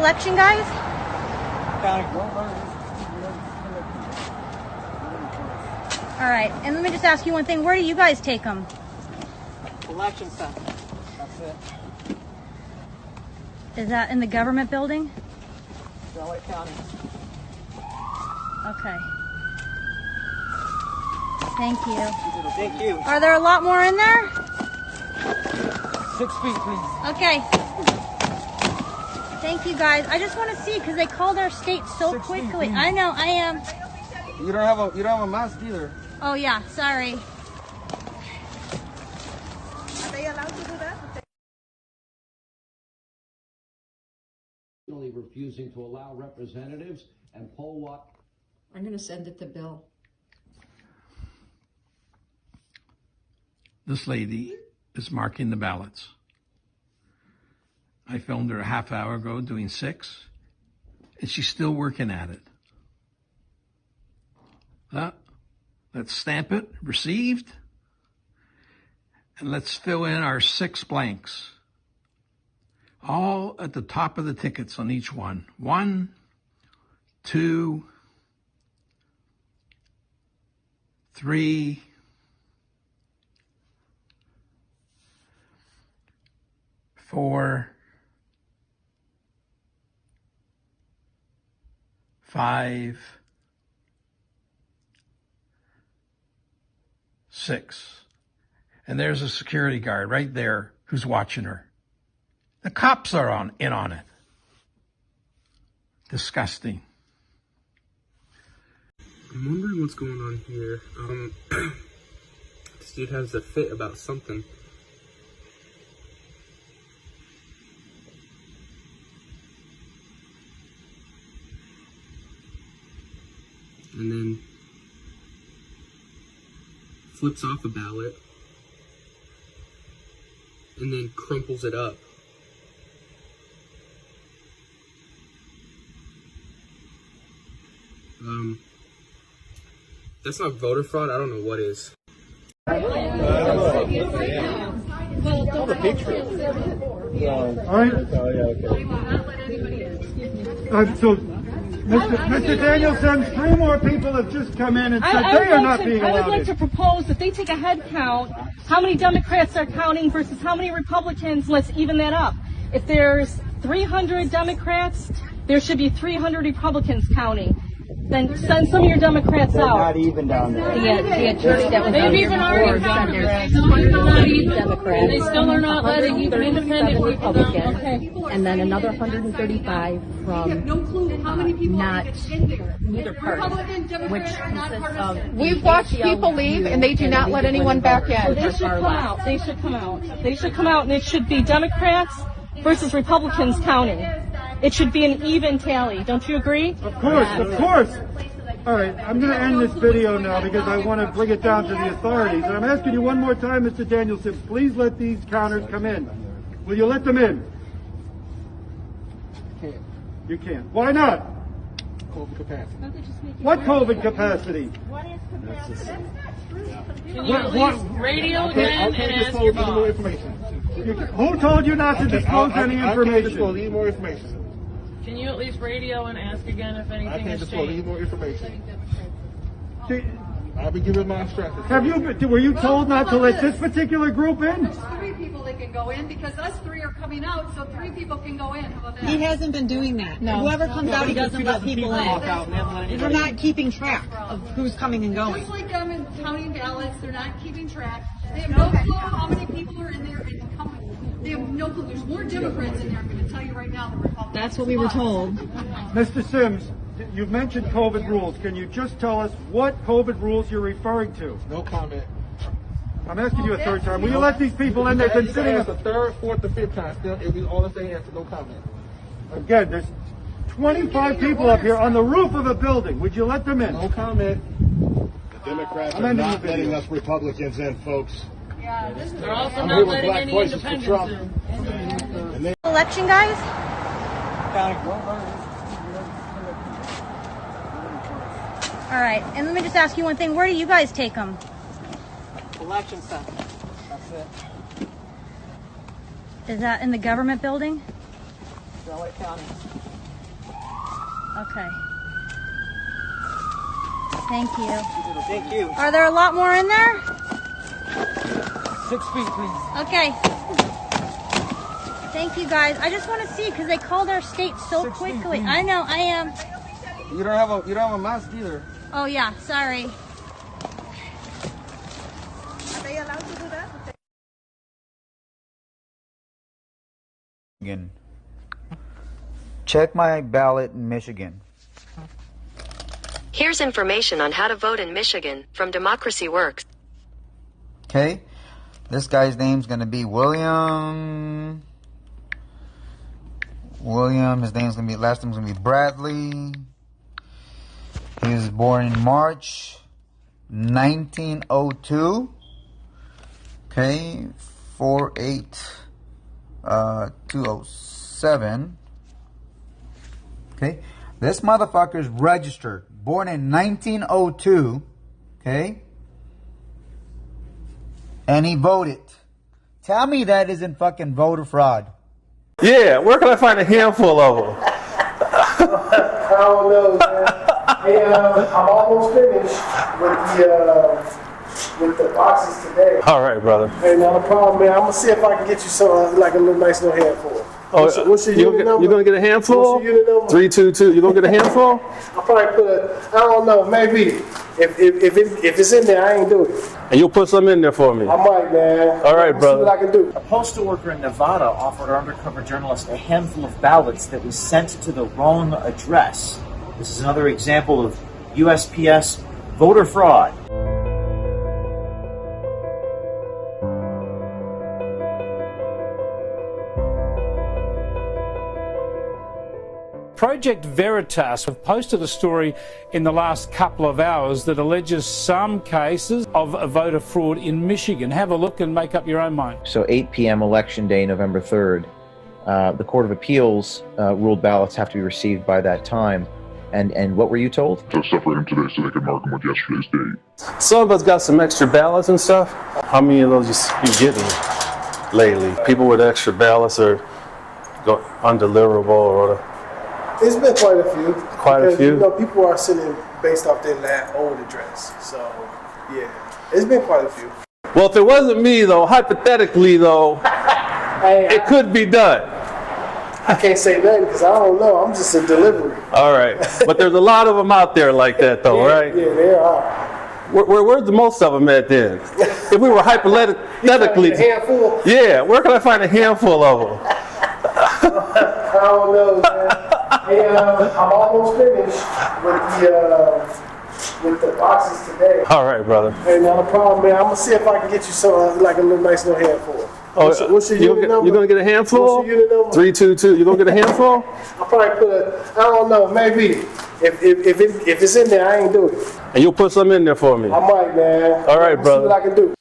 election, guys? All right, and let me just ask you one thing. Where do you guys take them? Election center. That's it. Is that in the government building? LA County. Okay. Thank you. Thank you. Are there a lot more in there? 6 feet, please. Okay. Thank you, guys. I just want to see because they called our state so 6 feet, quickly. please. I know. I am. You don't have a mask either. Oh yeah. Sorry. Are they allowed to do that? Refusing to allow representatives and poll what? I'm going to send it to Bill. This lady is marking the ballots. I filmed her a half hour ago doing 6, and she's still working at it. Let's stamp it, received, and let's fill in our 6 blanks. All at the top of the tickets on each one. 1, 2, 3, 4, 5, 6. And there's a security guard right there who's watching her. The cops are in on it. Disgusting. I'm wondering what's going on here. This dude has a fit about something. And then flips off a ballot. And then crumples it up. That's not voter fraud. I don't know what is. All right. So, Mr. Daniel Sims, 3 more people have just come in and said they are not being allowed. I would like to propose that they take a head count, how many Democrats are counting versus how many Republicans. Let's even that up. If there's 300 Democrats, there should be 300 Republicans counting. Then send some of your Democrats out. Not even down there. The attorney that was they've even already counted. Democrats. They still are not letting even independent Republicans. Okay. And then another 135 from no clue how many people not neither party, which consists of. We've watched people leave and they do not let anyone back in. So they should come out. They should come out. They should come out, and it should be Democrats versus Republicans counting. It should be an even tally. Don't you agree? Of course, of course. All right, I'm going to end this video now because I want to bring it down to the authorities. And I'm asking you one more time, Mr. Danielson, please let these counters come in. Will you let them in? Can't. You can't. Why not? COVID capacity. What COVID capacity? What is capacity? Can you at least radio again and ask your boss? Who told you not to disclose any information? Need more information. Can you at least radio and ask again if anything has changed? Need more information. See, I'll be giving my instructions. Were you told not to let this particular group in? There's 3 people that can go in because us 3 are coming out, so 3 people can go in. How about that? He hasn't been doing that. No. Whoever comes out, he doesn't let people in. They're not keeping track of who's coming and going. Just like them in counting ballots, they're not keeping track. They have no clue how many people are in there and coming. They have no clue. There's more Democrats in there, I'm going to tell you right now, than Republicans. That's what we were told. Mr. Sims, you've mentioned COVID rules. Can you just tell us what COVID rules you're referring to? No comment. I'm asking you a 3rd time. Will you let these people in? They've been sitting. The 3rd, 4th, or 5th time. Still, it'll be all the same answer. No comment. Again, there's 25 people up here on the roof of a building. Would you let them in? No comment. The Democrats are not letting us Republicans in, folks. Yeah, They're also not letting any independents in. Election, guys? All right, and let me just ask you one thing. Where do you guys take them? Election center. That's it. Is that in the government building? LA County. Okay. Thank you. Thank you. Are there a lot more in there? 6 feet, please. Okay. Thank you guys. I just want to see because they called our state so 6 feet, quickly. please. I know, I am. You don't have a mask either. Oh yeah, sorry. Are they allowed to do that? Check my ballot in Michigan. Here's information on how to vote in Michigan from Democracy Works. Okay, this guy's name's gonna be William. His name's gonna be, last name's gonna be Bradley. He was born in March 1902. Okay, 48207. Okay, this motherfucker's registered, born in 1902. Okay, and he voted. Tell me that isn't fucking voter fraud. Yeah, where can I find a handful of them? I don't know, man. Hey, I'm almost finished with the boxes today. All right, brother. Hey, not a problem, man. I'm gonna see if I can get you some like a little nice little handful. What's your unit number? You're gonna get a handful? What's your unit number? 322. You gonna get a handful? I'll probably put I don't know, maybe. If it's in there, I ain't do it. And you'll put some in there for me. I might, man. All right, brother. See what I can do. A postal worker in Nevada offered our undercover journalist a handful of ballots that was sent to the wrong address. This is another example of USPS voter fraud. Project Veritas have posted a story in the last couple of hours that alleges some cases of voter fraud in Michigan. Have a look and make up your own mind. So 8 p.m. Election Day, November 3rd, the Court of Appeals ruled ballots have to be received by that time. And what were you told? To separate them today so they can mark them with yesterday's date. Some of us got some extra ballots and stuff. How many of those you getting lately? People with extra ballots are undeliverable or whatever. It's been quite a few. Quite a few? You know, people are sending based off their old address. So, yeah, it's been quite a few. Well, if it wasn't me, though, hypothetically, though, it could be done. I can't say nothing because I don't know. I'm just a delivery. All right. But there's a lot of them out there like that, though, right? Yeah, there are. Where's the most of them at then? If we were hypothetically... A handful? Yeah, where can I find a handful of them? I don't know, man. Hey, I'm almost finished with the boxes today. All right, brother. Hey, not a problem, man. I'm gonna see if I can get you some like a little nice little handful. What's your unit number? You gonna get a handful? What's your unit number? 322. You gonna get a handful? I'll probably put I don't know, maybe. If it's in there, I ain't do it. And you'll put some in there for me. I might, man. All right, brother. See what I can do.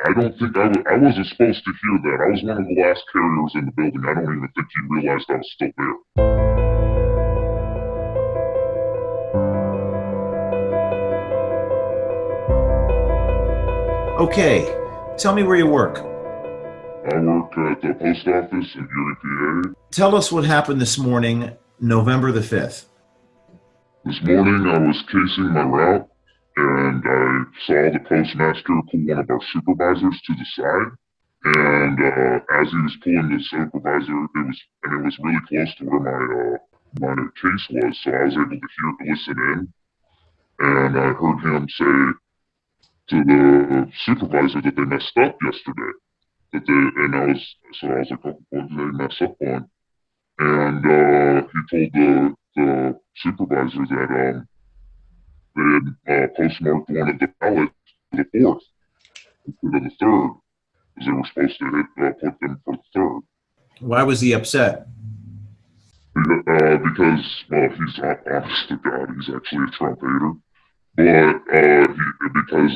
I don't think I wasn't supposed to hear that. I was one of the last carriers in the building. I don't even think he realized I was still there. Okay, tell me where you work. I work at the post office in Erie, PA. Tell us what happened this morning, November the 5th. This morning I was casing my route, and I saw the postmaster pull one of our supervisors to the side. And as he was pulling the supervisor, it was really close to where my case was, so I was able to listen in. And I heard him say to the supervisor that they messed up yesterday. I was like, oh, what did they mess up on? And he told the supervisor that they had postmarked one of the ballots for the 4th instead of the 3rd, because they were supposed to put them for the 3rd. Why was he upset? Because he's honest to God, he's actually a Trump hater. But because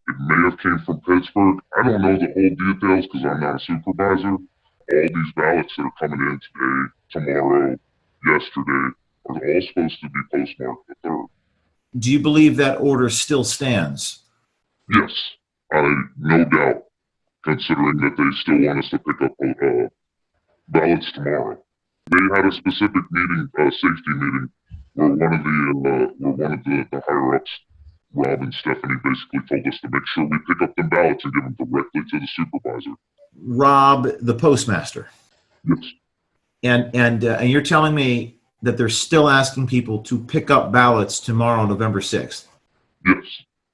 it may have came from Pittsburgh. I don't know the whole details because I'm not a supervisor. All these ballots that are coming in today, tomorrow, yesterday, are all supposed to be postmarked the 3rd. Do you believe that order still stands? Yes, no doubt, considering that they still want us to pick up ballots tomorrow. They had a specific meeting, safety meeting, where one of the higher ups, Rob and Stephanie, basically told us to make sure we pick up the ballots and give them directly to the supervisor. Rob, the postmaster. Yes. And you're telling me that they're still asking people to pick up ballots tomorrow, November 6th? Yes.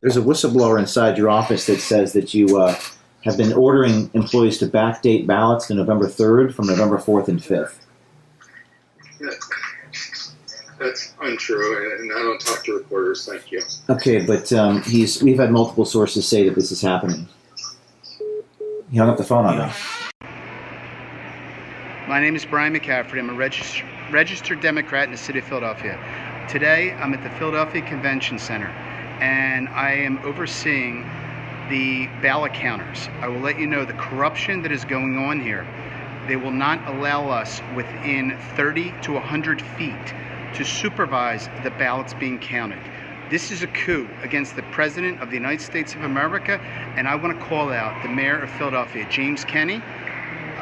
There's a whistleblower inside your office that says that you have been ordering employees to backdate ballots to November 3rd from November 4th and 5th. That's untrue, and I don't talk to reporters. Thank you. Okay, but we've had multiple sources say that this is happening. He hung up the phone on me. My name is Brian McCaffrey. I'm a registered Democrat in the city of Philadelphia. Today, I'm at the Philadelphia Convention Center, and I am overseeing the ballot counters. I will let you know the corruption that is going on here. They will not allow us within 30 to 100 feet to supervise the ballots being counted. This is a coup against the President of the United States of America, and I want to call out the Mayor of Philadelphia, James Kenney,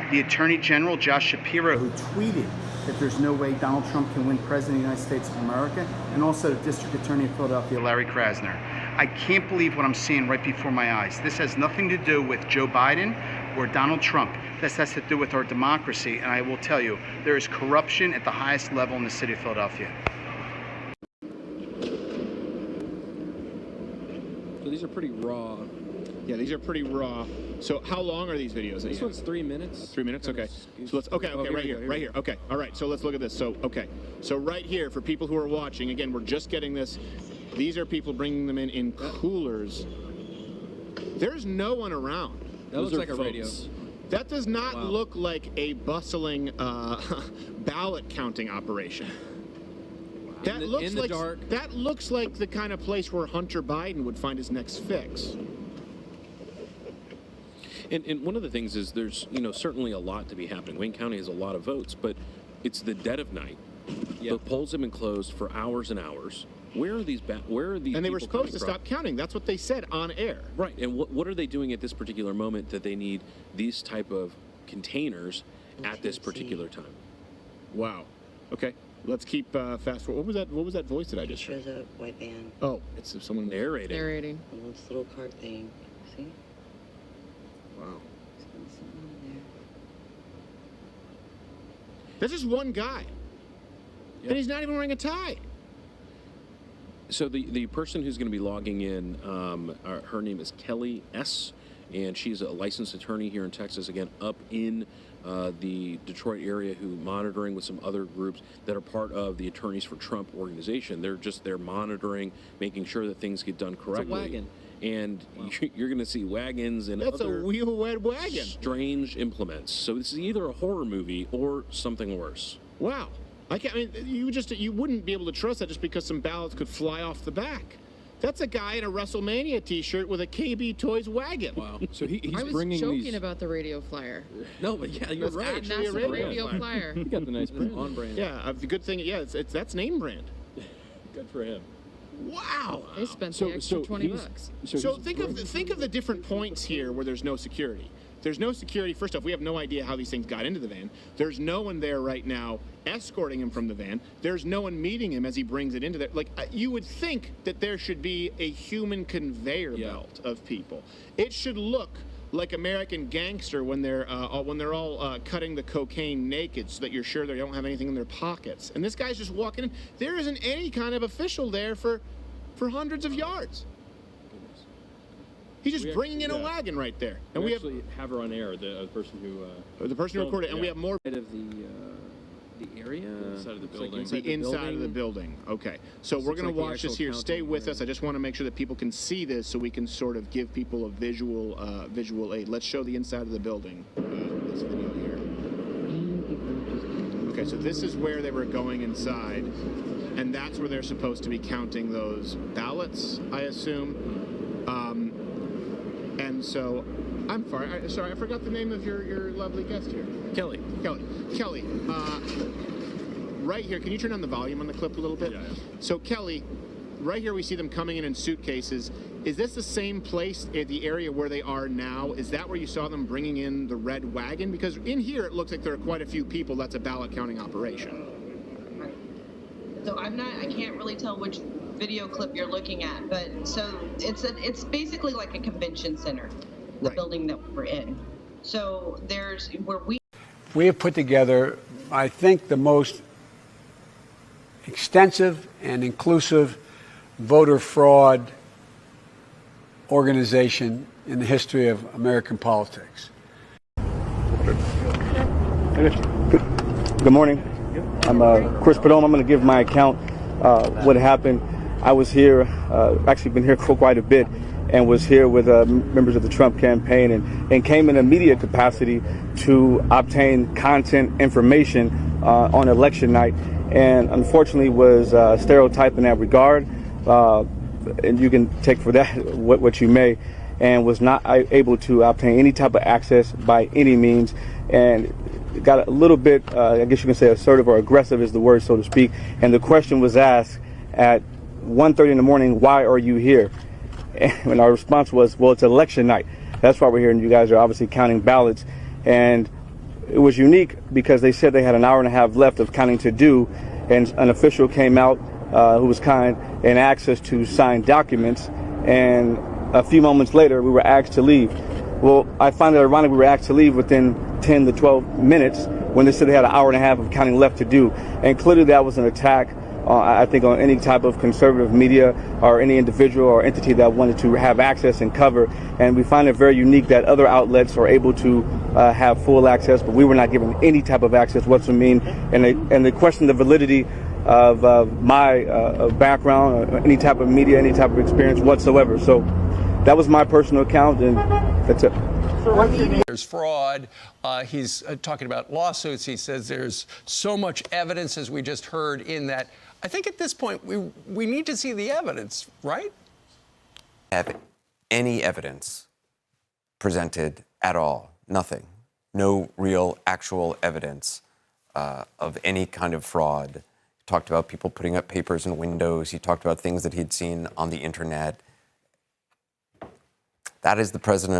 the Attorney General, Josh Shapiro, who tweeted that there's no way Donald Trump can win President of the United States of America, and also the District Attorney of Philadelphia, Larry Krasner. I can't believe what I'm seeing right before my eyes. This has nothing to do with Joe Biden or Donald Trump. This has to do with our democracy, and I will tell you, there is corruption at the highest level in the city of Philadelphia. So these are pretty raw. Yeah, these are pretty raw. So how long are these videos? This one's 3 minutes. 3 minutes, okay. So let's, okay, right here. Okay, all right, so let's look at this. So, okay, so right here, for people who are watching, again, we're just getting this. These are people bringing them in coolers. There's no one around. That looks like a radio. That does not look like a bustling ballot counting operation. That looks like the kind of place where Hunter Biden would find his next fix. And one of the things is there's, certainly a lot to be happening. Wayne County has a lot of votes, but it's the dead of night. The polls have been closed for hours and hours. Where are these? And they were supposed to stop counting. That's what they said on air. Right. And what are they doing at this particular moment that they need these type of containers at this particular time? Wow. Okay. Let's keep fast forward. What was that voice that I just heard? There's a white van. Oh, it's someone narrating. Narrating. And this little cart thing. See? Wow. That's just one guy. Yep. And he's not even wearing a tie. So the person who's going to be logging in, her name is Kelly S., and she's a licensed attorney here in Texas, again, up in the Detroit area, who monitoring with some other groups that are part of the Attorneys for Trump organization. They're monitoring, making sure that things get done correctly. It's a wagon. And you're going to see wagons and That's other a wheel-wed wagon. Strange implements. So this is either a horror movie or something worse. Wow. You wouldn't be able to trust that just because some ballots could fly off the back. That's a guy in a WrestleMania T-shirt with a KB Toys wagon. Wow. So he's I was bringing joking these. about the radio flyer. No, but yeah, you're That's right. actually That's a a radio flyer. You got the nice brand. On brand. Yeah, the good thing. Yeah, that's name brand. Good for him. Wow. They spent the extra $20. So think of the different points here where there's no security. There's no security. First off, we have no idea how these things got into the van. There's no one there right now escorting him from the van. There's no one meeting him as he brings it into there. Like, you would think that there should be a human conveyor belt of people. It should look like American Gangster when they're all cutting the cocaine naked, so that you're sure they don't have anything in their pockets. And this guy's just walking in. There isn't any kind of official there for hundreds of yards. He's just bringing in a wagon right there, and we actually have her on air. The person who recorded, and we have more of the area inside of the building. The inside of the building. Okay, so we're going to watch this here. Stay with us. I just want to make sure that people can see this, so we can sort of give people a visual aid. Let's show the inside of the building. This video here. Okay, so this is where they were going inside, and that's where they're supposed to be counting those ballots, I assume. And so, I'm sorry, I forgot the name of your lovely guest here. Kelly. Right here, can you turn on the volume on the clip a little bit? Yeah. So Kelly, right here we see them coming in suitcases. Is this the same place at the area where they are now? Is that where you saw them bringing in the red wagon? Because in here it looks like there are quite a few people. That's a ballot counting operation. So I can't really tell which video clip you're looking at, but so it's basically like a convention center, the building that we're in. So there's where we have put together, I think, the most extensive and inclusive voter fraud organization in the history of American politics. Good morning. I'm Chris Padome. I'm going to give my account what happened. I was here, actually been here for quite a bit, and was here with members of the Trump campaign and came in a media capacity to obtain content information on election night, and unfortunately was stereotyped in that regard, and you can take for that what you may, and was not able to obtain any type of access by any means, and got a little bit, I guess you can say assertive or aggressive is the word, so to speak, and the question was asked at 1:30 in the morning, why are you here? And our response was, well, it's election night. That's why we're here, and you guys are obviously counting ballots. And it was unique because they said they had an hour and a half left of counting to do, and an official came out who was kind and asked us to sign documents, and a few moments later we were asked to leave. Well, I find it ironic we were asked to leave within 10 to 12 minutes when they said they had an hour and a half of counting left to do. And clearly that was an attack, I think, on any type of conservative media or any individual or entity that wanted to have access and cover. And we find it very unique that other outlets are able to have full access, but we were not given any type of access whatsoever. And they question the validity of my background or any type of media, any type of experience whatsoever. So that was my personal account, and that's it. There's fraud. He's talking about lawsuits. He says there's so much evidence, as we just heard, in that. I think at this point we need to see the evidence, right? Have any evidence presented at all? Nothing. No real, actual evidence of any kind of fraud. He talked about people putting up papers in windows. He talked about things that he'd seen on the internet. That is the president